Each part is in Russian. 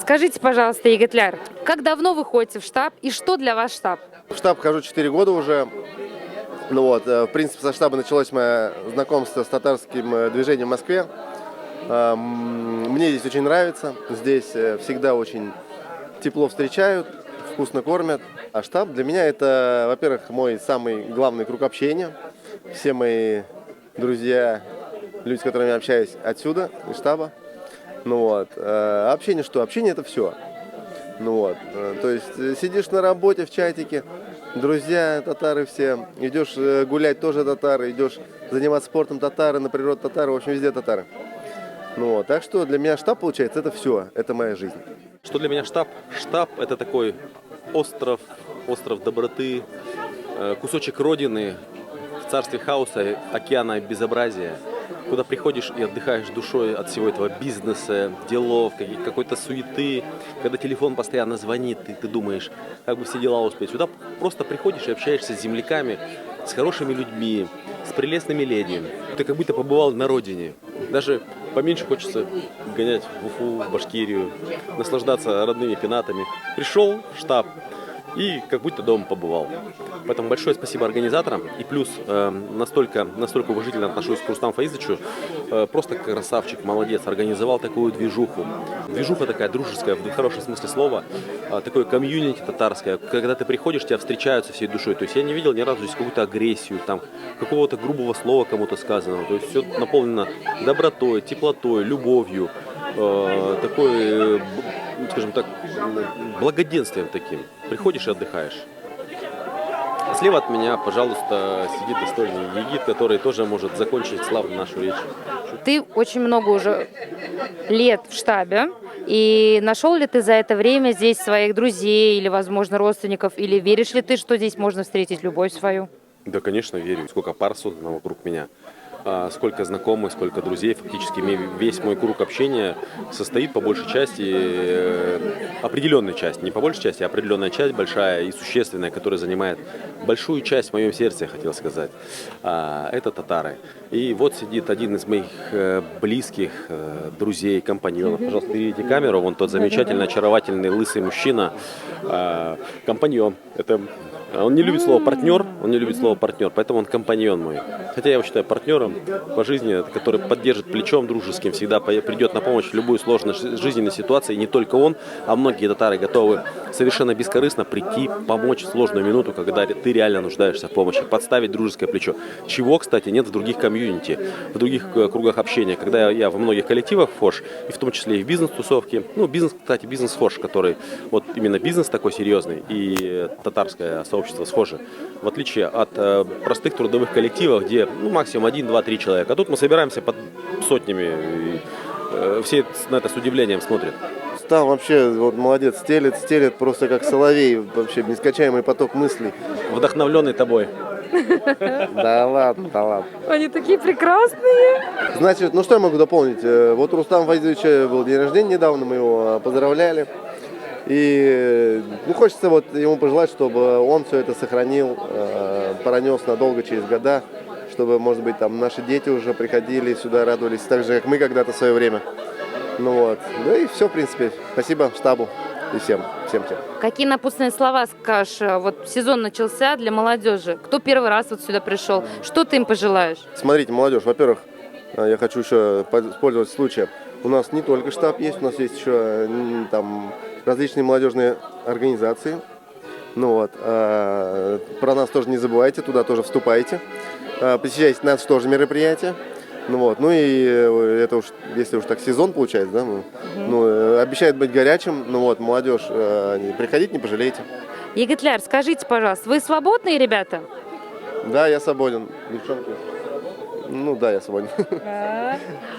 Скажите, пожалуйста, Еготляр, как давно вы ходите в штаб и что для вас штаб? В штаб хожу 4 года уже. Ну вот, в принципе, со штаба началось мое знакомство с татарским движением в Москве. Мне здесь очень нравится. Здесь всегда очень тепло встречают, вкусно кормят. А штаб для меня это, во-первых, мой самый главный круг общения. Все мои друзья, люди, с которыми я общаюсь отсюда, из штаба. Ну вот, общение что? Общение это все. Ну вот, то есть сидишь на работе в чатике, друзья татары все, идешь гулять тоже татары, идешь заниматься спортом татары, на природу татары, в общем везде татары. Ну вот, так что для меня штаб получается это все, это моя жизнь. Что для меня штаб? Штаб это такой остров доброты, кусочек родины в царстве хаоса, океана безобразия, куда приходишь и отдыхаешь душой от всего этого бизнеса, делов, какой-то суеты, когда телефон постоянно звонит, и ты думаешь, как бы все дела успеть. Сюда просто приходишь и общаешься с земляками, с хорошими людьми, с прелестными леди. Ты как будто побывал на родине. Даже поменьше хочется гонять в Уфу, в Башкирию, наслаждаться родными пенатами. Пришел в штаб и как будто дома побывал. Поэтому большое спасибо организаторам. И плюс настолько уважительно отношусь к Рустаму Фаизовичу. Просто красавчик, молодец. Организовал такую движуху. Движуха такая дружеская, в хорошем смысле слова. Такое комьюнити татарское. Когда ты приходишь, тебя встречают со всей душой. То есть я не видел ни разу здесь какую-то агрессию, там, какого-то грубого слова кому-то сказанного. То есть все наполнено добротой, теплотой, любовью. Такой, скажем так, благоденствием таким. Приходишь и отдыхаешь. А слева от меня, пожалуйста, сидит достойный егид, который тоже может закончить славно нашу речь. Ты очень много уже лет в штабе. И нашел ли ты за это время здесь своих друзей или, возможно, родственников? Или веришь ли ты, что здесь можно встретить любовь свою? Да, конечно, верю. Сколько пар создано вокруг меня. Сколько знакомых, сколько друзей, фактически весь мой круг общения состоит по большей части, определенной части, не по большей части, а определенная часть большая и существенная, которая занимает большую часть в моем сердце, я хотел сказать, это татары. И вот сидит один из моих близких друзей, компаньонов. Пожалуйста, переведите камеру, вон тот замечательный, очаровательный, лысый мужчина, компаньон. Он не любит слово партнер, поэтому он компаньон мой. Хотя я его считаю партнером по жизни, который поддержит плечом дружеским, всегда придет на помощь в любую сложную жизненную ситуацию. И не только он, а многие татары готовы совершенно бескорыстно прийти, помочь в сложную минуту, когда ты реально нуждаешься в помощи, подставить дружеское плечо. Чего, кстати, нет в других комьюнити, в других кругах общения. Когда я во многих коллективах вхож, и в том числе и в бизнес-тусовке, бизнес вхож, который вот именно бизнес такой серьезный, и татарское сообщество схоже, в отличие от простых трудовых коллективов, где максимум 1, 2, 3 человека. А тут мы собираемся под сотнями, и все на это с удивлением смотрят. Там вообще вот молодец, стелет просто как соловей, вообще нескончаемый поток мыслей. Вдохновленный тобой. Да ладно. Они такие прекрасные. Значит, что я могу дополнить? Вот у Рустама Фаизовича был день рождения недавно, мы его поздравляли. И хочется ему пожелать, чтобы он все это сохранил, пронес надолго через года, чтобы, может быть, там наши дети уже приходили сюда, радовались так же, как мы когда-то в свое время. Да и все, в принципе. Спасибо штабу и всем тем. Какие напутственные слова скажешь? Вот сезон начался для молодежи. Кто первый раз сюда пришел? Что ты им пожелаешь? Смотрите, молодежь, во-первых, я хочу еще использовать случай. У нас не только штаб есть, у нас есть еще там различные молодежные организации. Про нас тоже не забывайте, туда тоже вступайте. Посещайте наши тоже мероприятия. И это уж, если уж так сезон получается, да, обещает быть горячим. Молодежь, приходите, не пожалейте. Еготляр, скажите, пожалуйста, вы свободные ребята? Да, я свободен, девчонки. Да, я свободен.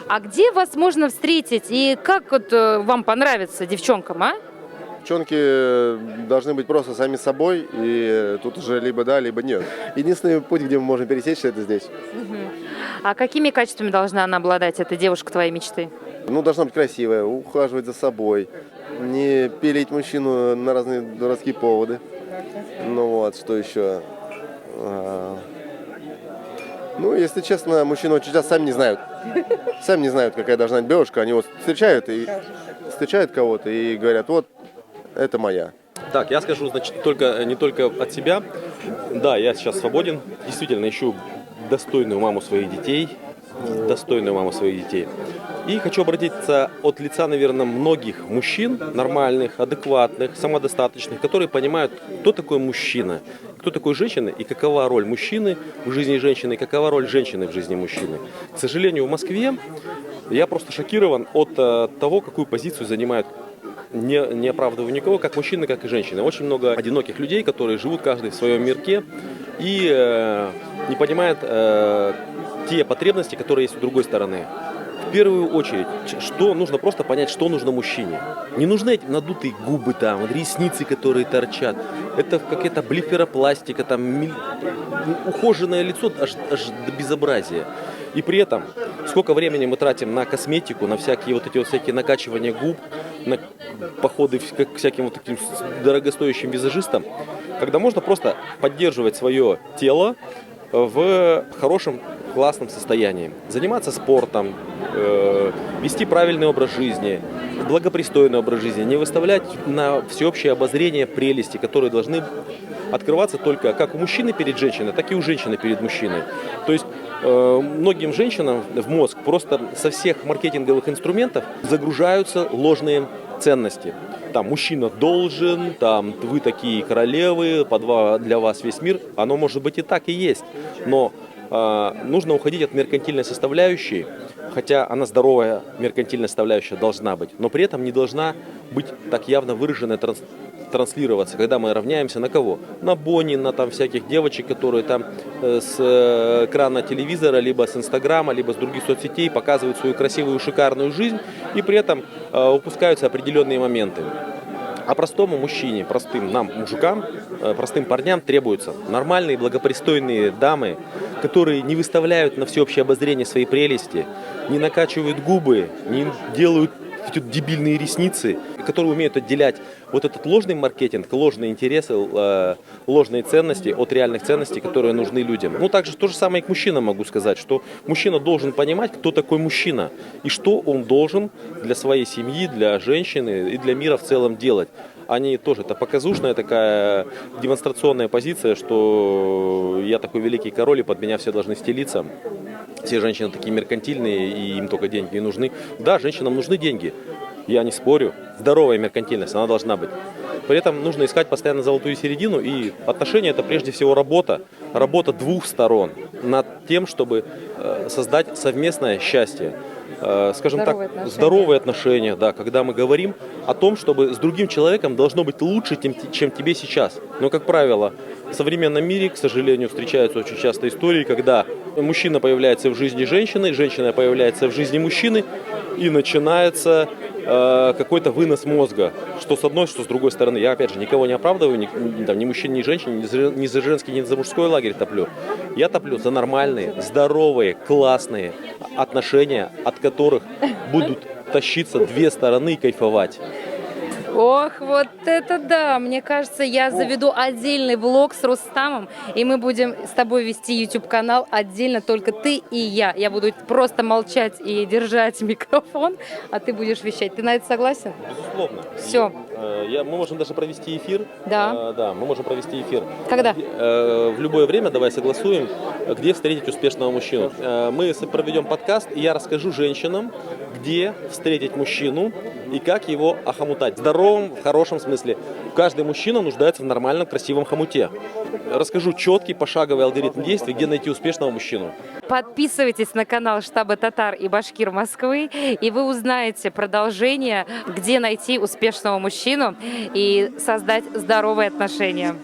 А где вас можно встретить и как вам понравится девчонкам, а? Девчонки должны быть просто сами собой, и тут уже либо да, либо нет. Единственный путь, где мы можем пересечься, это здесь. А какими качествами должна она обладать, эта девушка твоей мечты? Должна быть красивая, ухаживать за собой, не пилить мужчину на разные дурацкие поводы. Что еще? Ну, если честно, мужчины очень часто сами не знают, какая должна быть девушка. Они вот встречают кого-то и говорят, вот, это моя. Так, я скажу, значит, не только от себя. Да, я сейчас свободен. Действительно, ищу достойную маму своих детей. И хочу обратиться от лица, наверное, многих мужчин, нормальных, адекватных, самодостаточных, которые понимают, кто такой мужчина, кто такой женщина и какова роль мужчины в жизни женщины, и какова роль женщины в жизни мужчины. К сожалению, в Москве я просто шокирован от того, какую позицию занимают, не оправдываю никого, как мужчины, как и женщины. Очень много одиноких людей, которые живут каждый в своем мирке и не понимают те потребности, которые есть у другой стороны. В первую очередь, что нужно просто понять, что нужно мужчине. Не нужны эти надутые губы, там, ресницы, которые торчат. Это какая-то блефаропластика, там, ухоженное лицо аж до безобразия. И при этом, сколько времени мы тратим на косметику, на всякие всякие накачивания губ, на походы к всяким вот таким дорогостоящим визажистам, когда можно просто поддерживать свое тело в хорошем, классном состоянии. Заниматься спортом, вести правильный образ жизни, благопристойный образ жизни, не выставлять на всеобщее обозрение прелести, которые должны открываться только как у мужчины перед женщиной, так и у женщины перед мужчиной. То есть многим женщинам в мозг просто со всех маркетинговых инструментов загружаются ложные ценности. Там мужчина должен, там вы такие королевы, для вас весь мир. Оно может быть и так и есть, но нужно уходить от меркантильной составляющей, хотя она здоровая меркантильная составляющая должна быть, но при этом не должна быть так явно выраженная, транслироваться, когда мы равняемся на кого? На Бонни, на там всяких девочек, которые там с экрана телевизора, либо с Инстаграма, либо с других соцсетей показывают свою красивую, шикарную жизнь, и при этом упускаются определенные моменты. А простому мужчине, простым нам, мужикам, простым парням требуются нормальные, благопристойные дамы, которые не выставляют на всеобщее обозрение свои прелести, не накачивают губы, не делают эти дебильные ресницы, которые умеют отделять вот этот ложный маркетинг, ложные интересы, ложные ценности от реальных ценностей, которые нужны людям. Ну, также то же самое и к мужчинам могу сказать, что мужчина должен понимать, кто такой мужчина и что он должен для своей семьи, для женщины и для мира в целом делать. Они тоже, это показушная такая демонстрационная позиция, что я такой великий король, и под меня все должны стелиться. Все женщины такие меркантильные, и им только деньги нужны. Да, женщинам нужны деньги, я не спорю. Здоровая меркантильность, она должна быть. При этом нужно искать постоянно золотую середину, и отношения — это прежде всего работа. Работа двух сторон над тем, чтобы создать совместное счастье. Скажем здоровые отношения, да, когда мы говорим о том, чтобы с другим человеком должно быть лучше, чем тебе сейчас. Но, как правило, в современном мире, к сожалению, встречаются очень часто истории, когда мужчина появляется в жизни женщины, женщина появляется в жизни мужчины, и начинается какой-то вынос мозга, что с одной, что с другой стороны. Я, опять же, никого не оправдываю, ни мужчин, ни женщин, ни за женский, ни за мужской лагерь топлю. Я топлю за нормальные, здоровые, классные отношения, от которых будут тащиться две стороны и кайфовать. Ох, вот это да! Мне кажется, я заведу отдельный влог с Рустамом, и мы будем с тобой вести YouTube-канал отдельно, только ты и я. Я буду просто молчать и держать микрофон, а ты будешь вещать. Ты на это согласен? Безусловно. Все. Мы можем даже провести эфир. Да. Да, мы можем провести эфир. Когда? В любое время давай согласуем, где встретить успешного мужчину. Мы проведем подкаст, и я расскажу женщинам, где встретить мужчину и как его охомутать. В здоровом, в хорошем смысле. Каждый мужчина нуждается в нормальном, красивом хомуте. Расскажу четкий пошаговый алгоритм действий, где найти успешного мужчину. Подписывайтесь на канал Штаба Татар и Башкир Москвы, и вы узнаете продолжение, где найти успешного мужчину и создать здоровые отношения.